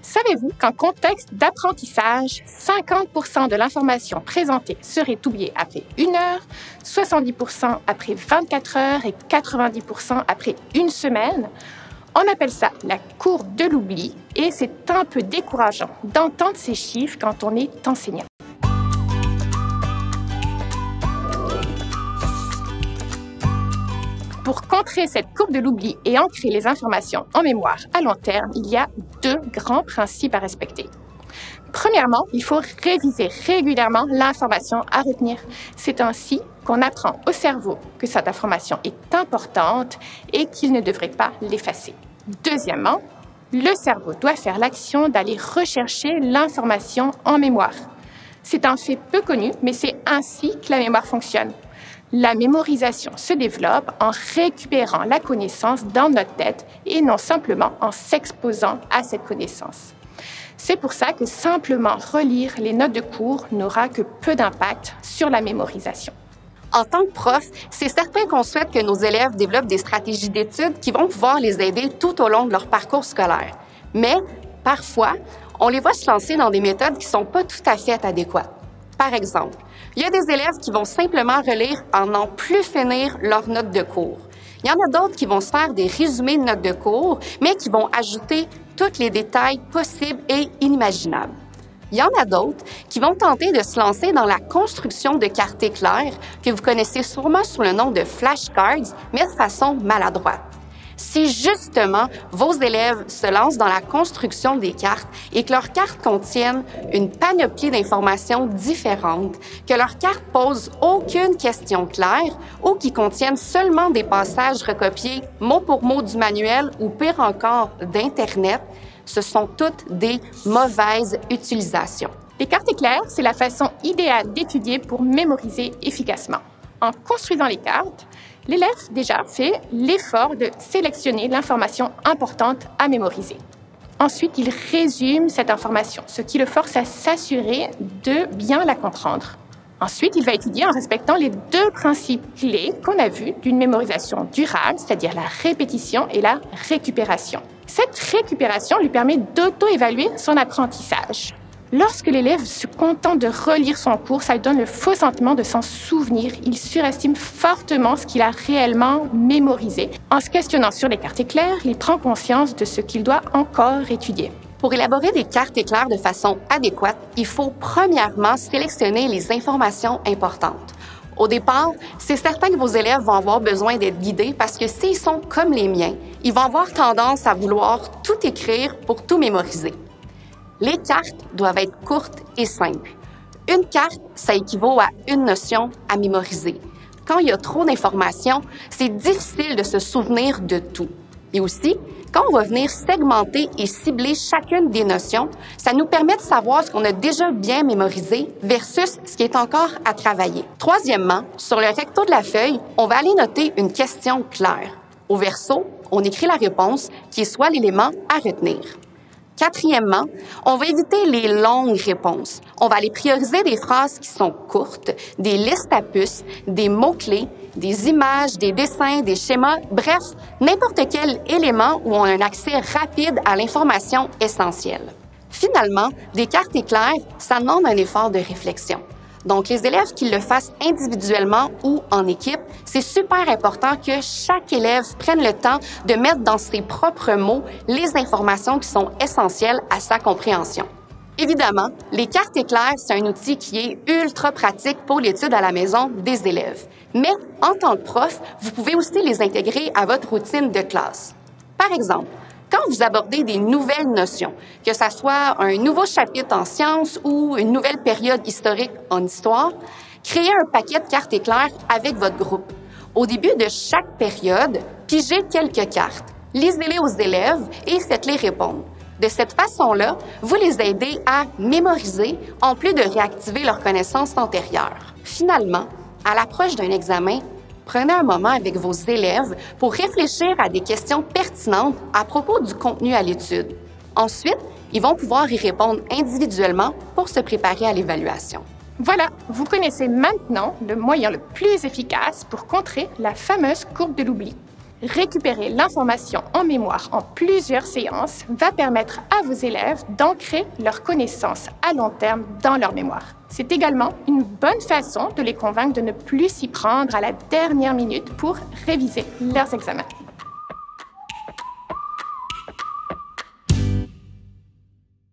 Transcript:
Savez-vous qu'en contexte d'apprentissage, 50% de l'information présentée serait oubliée après 1 heure, 70% après 24 heures et 90% après 1 semaine? On appelle ça la courbe de l'oubli et c'est un peu décourageant d'entendre ces chiffres quand on est enseignant. Pour contrer cette courbe de l'oubli et ancrer les informations en mémoire à long terme, il y a 2 grands principes à respecter. Premièrement, il faut réviser régulièrement l'information à retenir. C'est ainsi qu'on apprend au cerveau que cette information est importante et qu'il ne devrait pas l'effacer. Deuxièmement, le cerveau doit faire l'action d'aller rechercher l'information en mémoire. C'est un fait peu connu, mais c'est ainsi que la mémoire fonctionne. La mémorisation se développe en récupérant la connaissance dans notre tête et non simplement en s'exposant à cette connaissance. C'est pour ça que simplement relire les notes de cours n'aura que peu d'impact sur la mémorisation. En tant que prof, c'est certain qu'on souhaite que nos élèves développent des stratégies d'études qui vont pouvoir les aider tout au long de leur parcours scolaire. Mais, parfois, on les voit se lancer dans des méthodes qui ne sont pas tout à fait adéquates. Par exemple, il y a des élèves qui vont simplement relire en n'en plus finir leurs notes de cours. Il y en a d'autres qui vont se faire des résumés de notes de cours, mais qui vont ajouter tous les détails possibles et inimaginables. Il y en a d'autres qui vont tenter de se lancer dans la construction de cartes éclairs, que vous connaissez sûrement sous le nom de flashcards, mais de façon maladroite. Si justement vos élèves se lancent dans la construction des cartes et que leurs cartes contiennent une panoplie d'informations différentes, que leurs cartes posent aucune question claire ou qui contiennent seulement des passages recopiés mot pour mot du manuel ou pire encore d'Internet, ce sont toutes des mauvaises utilisations. Les cartes éclairs, c'est la façon idéale d'étudier pour mémoriser efficacement. En construisant les cartes, l'élève déjà fait l'effort de sélectionner l'information importante à mémoriser. Ensuite, il résume cette information, ce qui le force à s'assurer de bien la comprendre. Ensuite, il va étudier en respectant les 2 principes clés qu'on a vus d'une mémorisation durable, c'est-à-dire la répétition et la récupération. Cette récupération lui permet d'auto-évaluer son apprentissage. Lorsque l'élève se contente de relire son cours, ça lui donne le faux sentiment de s'en souvenir. Il surestime fortement ce qu'il a réellement mémorisé. En se questionnant sur les cartes éclairs, il prend conscience de ce qu'il doit encore étudier. Pour élaborer des cartes éclairs de façon adéquate, il faut premièrement sélectionner les informations importantes. Au départ, c'est certain que vos élèves vont avoir besoin d'être guidés parce que s'ils sont comme les miens, ils vont avoir tendance à vouloir tout écrire pour tout mémoriser. Les cartes doivent être courtes et simples. Une carte, ça équivaut à une notion à mémoriser. Quand il y a trop d'informations, c'est difficile de se souvenir de tout. Et aussi, quand on va venir segmenter et cibler chacune des notions, ça nous permet de savoir ce qu'on a déjà bien mémorisé versus ce qui est encore à travailler. Troisièmement, sur le recto de la feuille, on va aller noter une question claire. Au verso, on écrit la réponse qui est soit l'élément à retenir. Quatrièmement, on va éviter les longues réponses. On va aller prioriser des phrases qui sont courtes, des listes à puces, des mots-clés, des images, des dessins, des schémas, bref, n'importe quel élément où on a un accès rapide à l'information essentielle. Finalement, des cartes éclairs, ça demande un effort de réflexion. Donc, les élèves qui le fassent individuellement ou en équipe, c'est super important que chaque élève prenne le temps de mettre dans ses propres mots les informations qui sont essentielles à sa compréhension. Évidemment, les cartes éclairs, c'est un outil qui est ultra pratique pour l'étude à la maison des élèves. Mais en tant que prof, vous pouvez aussi les intégrer à votre routine de classe. Par exemple, quand vous abordez des nouvelles notions, que ce soit un nouveau chapitre en sciences ou une nouvelle période historique en histoire, créez un paquet de cartes éclairs avec votre groupe. Au début de chaque période, pigez quelques cartes, lisez-les aux élèves et faites-les répondre. De cette façon-là, vous les aidez à mémoriser en plus de réactiver leurs connaissances antérieures. Finalement, à l'approche d'un examen, prenez un moment avec vos élèves pour réfléchir à des questions pertinentes à propos du contenu à l'étude. Ensuite, ils vont pouvoir y répondre individuellement pour se préparer à l'évaluation. Voilà, vous connaissez maintenant le moyen le plus efficace pour contrer la fameuse courbe de l'oubli. Récupérer l'information en mémoire en plusieurs séances va permettre à vos élèves d'ancrer leurs connaissances à long terme dans leur mémoire. C'est également une bonne façon de les convaincre de ne plus s'y prendre à la dernière minute pour réviser leurs examens.